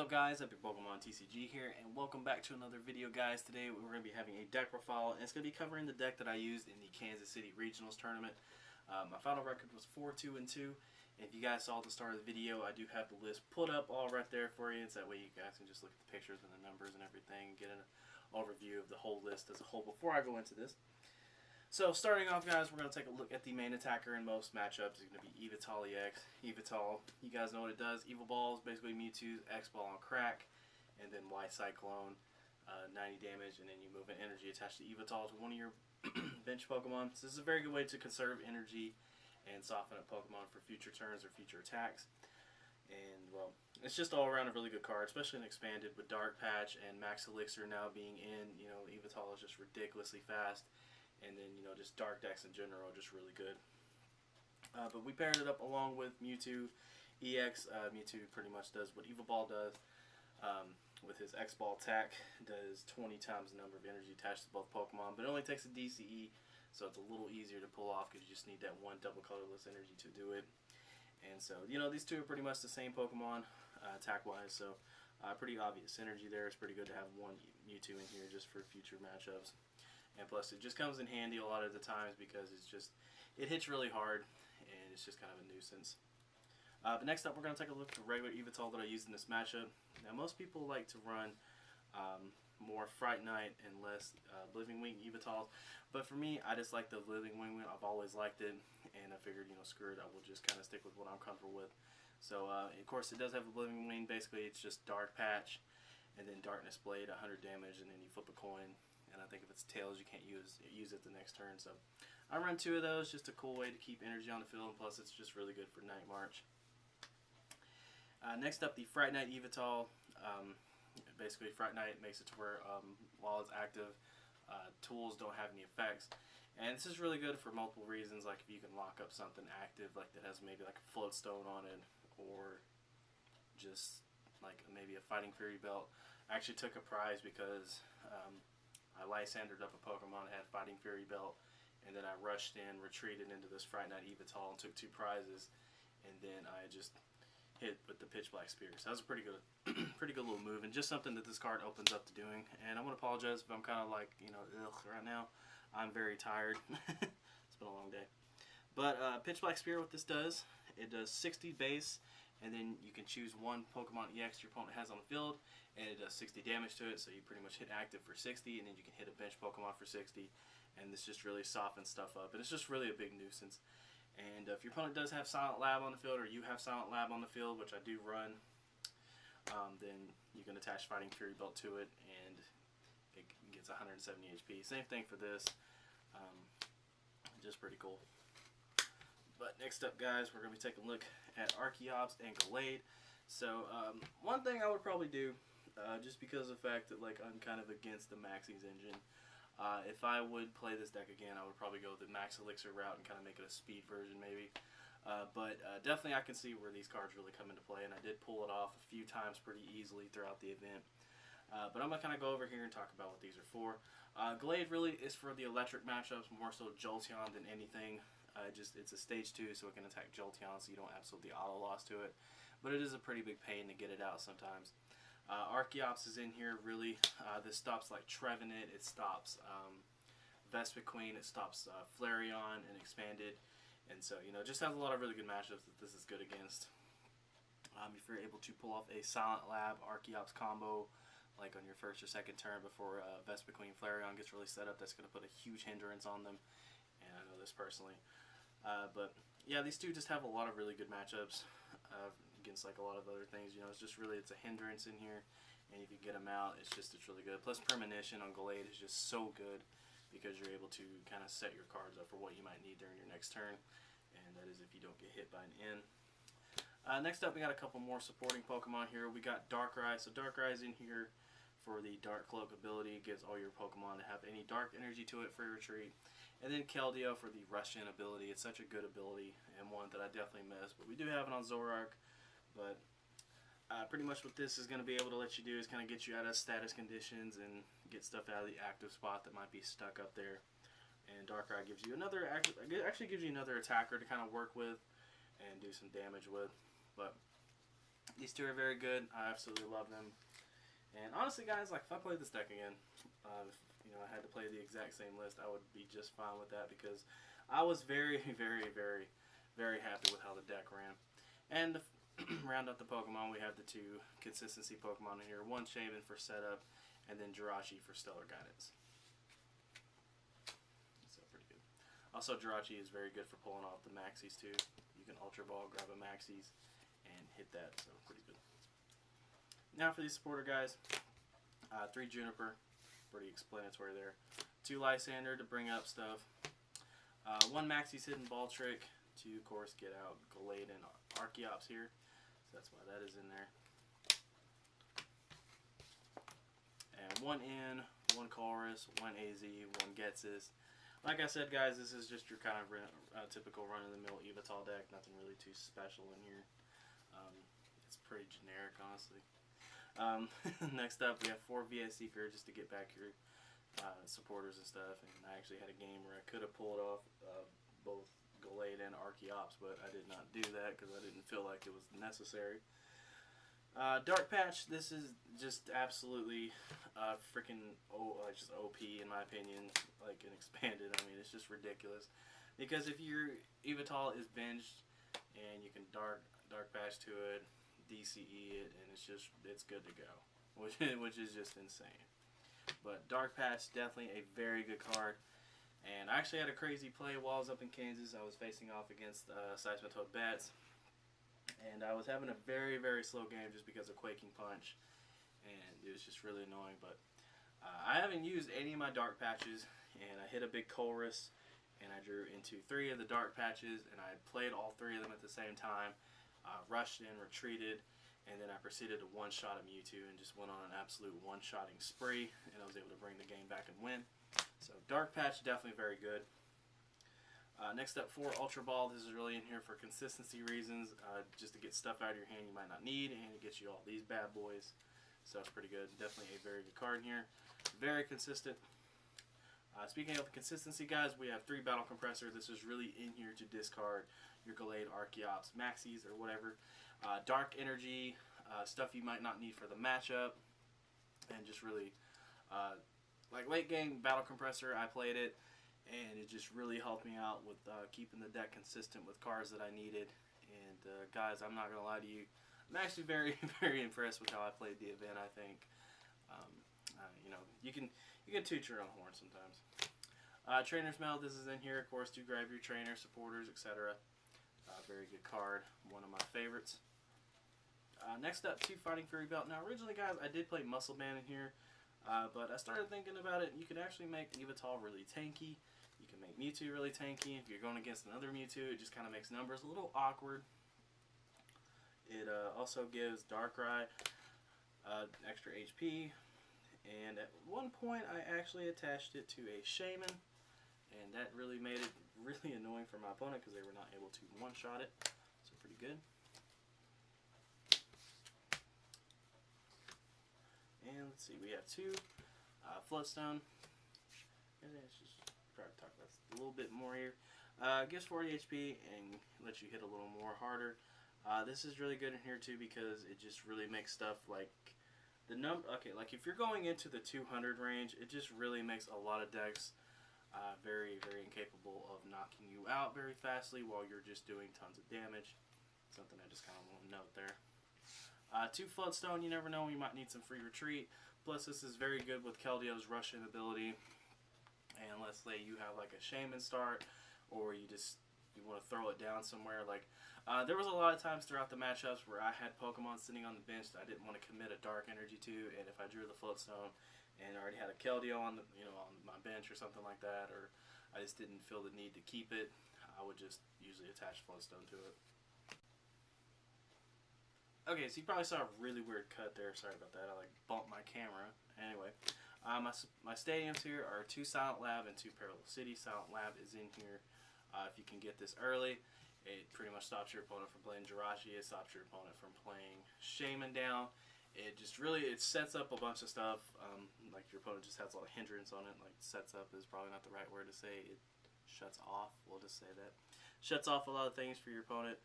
up guys, Epic Pokemon TCG here, and welcome back to another video guys. Today we're going to be having a deck profile, and it's going to be covering the deck that I used in the Kansas City Regionals tournament. My final record was 4-2-2, and if you guys saw at the start of the video, I do have the list put up all right there for you, so that way you guys can just look at the pictures and the numbers and everything, and get an overview of the whole list as a whole before I go into this. So starting off guys, we're going to take a look at the main attacker in most matchups. It's going to be Yveltal EX. Yveltal, you guys know what it does. Evil Ball is basically Mewtwo's X Ball on crack, and then Y Cyclone, 90 damage, and then you move an energy attached to Yveltal to one of your bench Pokemon. So this is a very good way to conserve energy and soften up Pokemon for future turns or future attacks. And well, it's just all around a really good card, especially in expanded with Dark Patch and Max Elixir now being in. You know, Yveltal is just ridiculously fast. And then, you know, just dark decks in general are just really good. But we paired it up along with Mewtwo EX. Mewtwo pretty much does what Evil Ball does. With his X Ball attack, does 20 times the number of energy attached to both Pokemon. But it only takes a DCE, so it's a little easier to pull off because you just need that one double colorless energy to do it. And so, you know, these two are pretty much the same Pokemon attack-wise. So, pretty obvious synergy there. It's pretty good to have one Mewtwo in here just for future matchups. And plus, it just comes in handy a lot of the times because it hits really hard, and it's just kind of a nuisance. But next up, we're going to take a look at the regular Yveltal that I used in this matchup. Now, most people like to run more Fright Night and less Living Wing Yveltals. But for me, I just like the Living Wing. I've always liked it, and I figured, you know, screw it, I will just kind of stick with what I'm comfortable with. So, of course, it does have a Living Wing. Basically, it's just Dark Patch, and then Darkness Blade, 100 damage, and then you flip a coin. And I think if it's tails, you can't use it the next turn. So I run 2 of those, just a cool way to keep energy on the field. And plus, it's just really good for Night March. Next up, the Fright Night Yveltal. Basically, Fright Night makes it to where while it's active, tools don't have any effects. And this is really good for multiple reasons, like if you can lock up something active, like that has maybe like a Float Stone on it, or just like maybe a Fighting Fury Belt. I actually took a prize because I Lysandered up a Pokemon that had Fighting Fury Belt, and then I rushed in, retreated into this Fright Night Yveltal, and took 2 prizes, and then I just hit with the Pitch Black Spear. So that was a pretty good little move, and just something that this card opens up to doing. And I want to apologize if I'm kind of like, you know, ugh, right now. I'm very tired. It's been a long day. But Pitch Black Spear, what this does, it does 60 base, and then you can choose one Pokemon EX your opponent has on the field, and it does 60 damage to it, so you pretty much hit active for 60, and then you can hit a bench Pokemon for 60, and this just really softens stuff up, and it's just really a big nuisance. And if your opponent does have Silent Lab on the field, or you have Silent Lab on the field, which I do run, then you can attach Fighting Fury Belt to it, and it gets 170 HP. Same thing for this, just pretty cool. But next up, guys, we're going to be taking a look at Archeops and Gallade. So, one thing I would probably do, just because of the fact that, like, I'm kind of against the Maxie's engine, if I would play this deck again, I would probably go the Max Elixir route and kind of make it a speed version, maybe. But definitely I can see where these cards really come into play, and I did pull it off a few times pretty easily throughout the event. But I'm going to kind of go over here and talk about what these are for. Gallade really is for the electric matchups, more so Jolteon than anything. It's a stage 2, so it can attack Jolteon, so you don't absolutely auto-loss to it. But it is a pretty big pain to get it out sometimes. Archeops is in here, really. This stops like Trevenant, it stops Vespiquen, it stops Flareon and Expanded. And so, you know, just has a lot of really good matchups that this is good against. If you're able to pull off a Silent Lab Archeops combo, like on your first or second turn before Vespiquen Flareon gets really set up, that's going to put a huge hindrance on them. And I know this personally. But yeah, these two just have a lot of really good matchups against like a lot of other things. You know, it's a hindrance in here, and if you get them out, it's really good. Plus, Premonition on Gallade is just so good because you're able to kind of set your cards up for what you might need during your next turn, and that is if you don't get hit by an N. Next up, we got a couple more supporting Pokemon here. We got Darkrai. So Darkrai's in here for the Dark Cloak ability. It gives all your Pokemon to have any dark energy to it for your retreat. And then Keldeo for the Rush-In ability. It's such a good ability, and one that I definitely miss. But we do have it on Zoroark. But pretty much what this is going to be able to let you do is kind of get you out of status conditions and get stuff out of the active spot that might be stuck up there. And Darkrai gives you another, actually gives you another attacker to kind of work with and do some damage with. But These two are very good. I absolutely love them. And honestly, guys, like if I played this deck again, if, you know, I had to play the exact same list, I would be just fine with that because I was very, very, very, very happy with how the deck ran. And to round out the Pokemon, we have the two consistency Pokemon in here. One Shaman for setup, and then Jirachi for Stellar Guidance. So pretty good. Also, Jirachi is very good for pulling off the Maxies too. You can Ultra Ball, grab a Maxies, and hit that, so pretty good. Now for these supporter guys, 3 Juniper, pretty explanatory there. 2 Lysander to bring up stuff. 1 Maxie's Hidden Ball Trick to, of course, get out Gallade and Archeops here. So that's why that is in there. And 1 In, 1 Chorus, 1 AZ, 1 Getsis. Like I said, guys, this is just your kind of typical run-of-the-mill Yveltal deck. Nothing really too special in here. It's pretty generic, honestly. Next up, we have 4 VS Seeker just to get back your supporters and stuff. And I actually had a game where I could have pulled off both Gallade and Archeops, but I did not do that because I didn't feel like it was necessary. Dark Patch, this is just absolutely freaking just OP in my opinion, like an expanded. I mean, it's just ridiculous because if your Yveltal is benched and you can Dark Patch to it, DCE it, and it's good to go, which is just insane. But Dark Patch, definitely a very good card. And I actually had a crazy play while I was up in Kansas. I was facing off against Seismitoad Bats, and I was having a very, very slow game just because of Quaking Punch, and it was just really annoying. But I haven't used any of my Dark Patches, and I hit a big Chorus, and I drew into 3 of the Dark Patches, and I played all 3 of them at the same time. Rushed in, retreated, and then I proceeded to one-shot a Mewtwo and just went on an absolute one-shotting spree, and I was able to bring the game back and win. So Dark Patch, definitely very good. Next up, 4 Ultra Ball. This is really in here for consistency reasons, just to get stuff out of your hand you might not need, and it gets you all these bad boys. So it's pretty good. Definitely a very good card in here. Very consistent. Speaking of the consistency, guys, we have 3 Battle Compressor. This is really in here to discard your Gallade, Archeops, Maxies, or whatever. Dark Energy, stuff you might not need for the matchup, and just really, like late game Battle Compressor, I played it, and it just really helped me out with keeping the deck consistent with cards that I needed. And guys, I'm not gonna lie to you, I'm actually very, very impressed with how I played the event. I think, you know, you can toot your own horn sometimes. Trainer's Mail, this is in here, of course, to grab your trainer, supporters, etc. Very good card, one of my favorites. Next up, 2 Fighting Fury Belt. Now, originally, guys, I did play Muscle Man in here, but I started thinking about it. You could actually make Yveltal really tanky. You can make Mewtwo really tanky. If you're going against another Mewtwo, it just kind of makes numbers a little awkward. It also gives Darkrai extra HP. And at one point, I actually attached it to a Shaman, and that really made it really annoying for my opponent because they were not able to one-shot it. So pretty good. And let's see, we have 2 Floodstone. And let's just probably talk about this a little bit more here. Gives 40 HP and lets you hit a little more harder. This is really good in here too because it just really makes stuff like the like if you're going into the 200 range, it just really makes a lot of decks very, very incapable of knocking you out very fastly while you're just doing tons of damage. Something I just kind of want to note there. 2 Floodstone, you never know, you might need some free retreat. Plus, this is very good with Keldio's Rush-In ability. And let's say you have like a Shaman start, or you want to throw it down somewhere. Like there was a lot of times throughout the matchups where I had Pokemon sitting on the bench that I didn't want to commit a Dark Energy to, and if I drew the Floodstone and I already had a Keldeo on on my bench or something like that, or I just didn't feel the need to keep it, I would just usually attach Floodstone to it. Okay, so you probably saw a really weird cut there. Sorry about that. I like bumped my camera. Anyway, my stadiums here are 2 Silent Lab and 2 Parallel City. Silent Lab is in here. If you can get this early, it pretty much stops your opponent from playing Jirachi. It stops your opponent from playing Shaman down. It just really, it sets up a bunch of stuff. Like your opponent just has a lot of hindrance on it. Like sets up is probably not the right word to say. It shuts off. We'll just say that. Shuts off a lot of things for your opponent.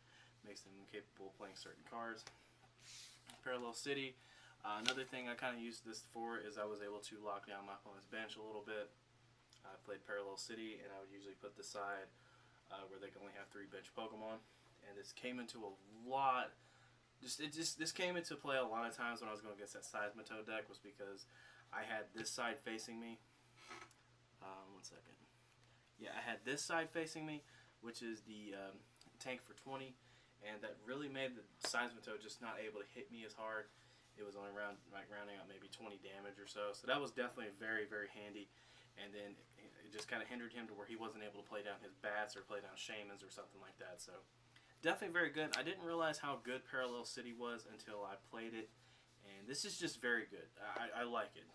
Makes them incapable of playing certain cards. Parallel City. Another thing I kind of used this for is I was able to lock down my opponent's bench a little bit. I played Parallel City, and I would usually put the side where they can only have 3 bench Pokemon. And this came into a lot. This came into play a lot of times when I was going against that Seismitoad deck, was because I had this side facing me. One second. Yeah, I had this side facing me, which is the tank for 20, and that really made the Seismitoad just not able to hit me as hard. It was only rounding out maybe 20 damage or so. So that was definitely very, very handy. And then it just kind of hindered him to where he wasn't able to play down his bats or play down shamans or something like that. So definitely very good. I didn't realize how good Parallel City was until I played it. And this is just very good. I like it.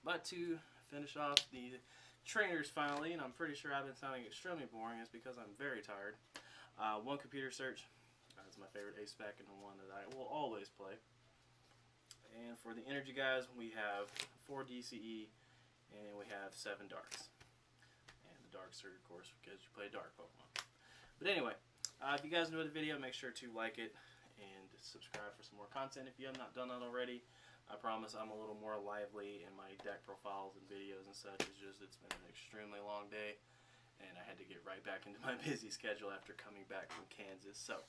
But to finish off the trainers finally, and I'm pretty sure I've been sounding extremely boring, it's because I'm very tired. One computer search. That's my favorite ace pack and the one that I will always play. And for the energy guys, we have 4 DCE and we have 7 darks. And the darks are, of course, because you play dark Pokemon. But anyway, if you guys enjoyed the video, make sure to like it and subscribe for some more content if you have not done that already. I promise I'm a little more lively in my deck profiles and videos and such. It's been an extremely long day, and I had to get right back into my busy schedule after coming back from Kansas. So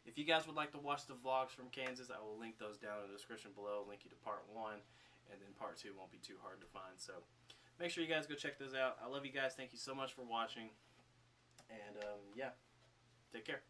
if you guys would like to watch the vlogs from Kansas, I will link those down in the description below. Link you to part 1, and then part 2 won't be too hard to find. So make sure you guys go check those out. I love you guys. Thank you so much for watching. And yeah, take care.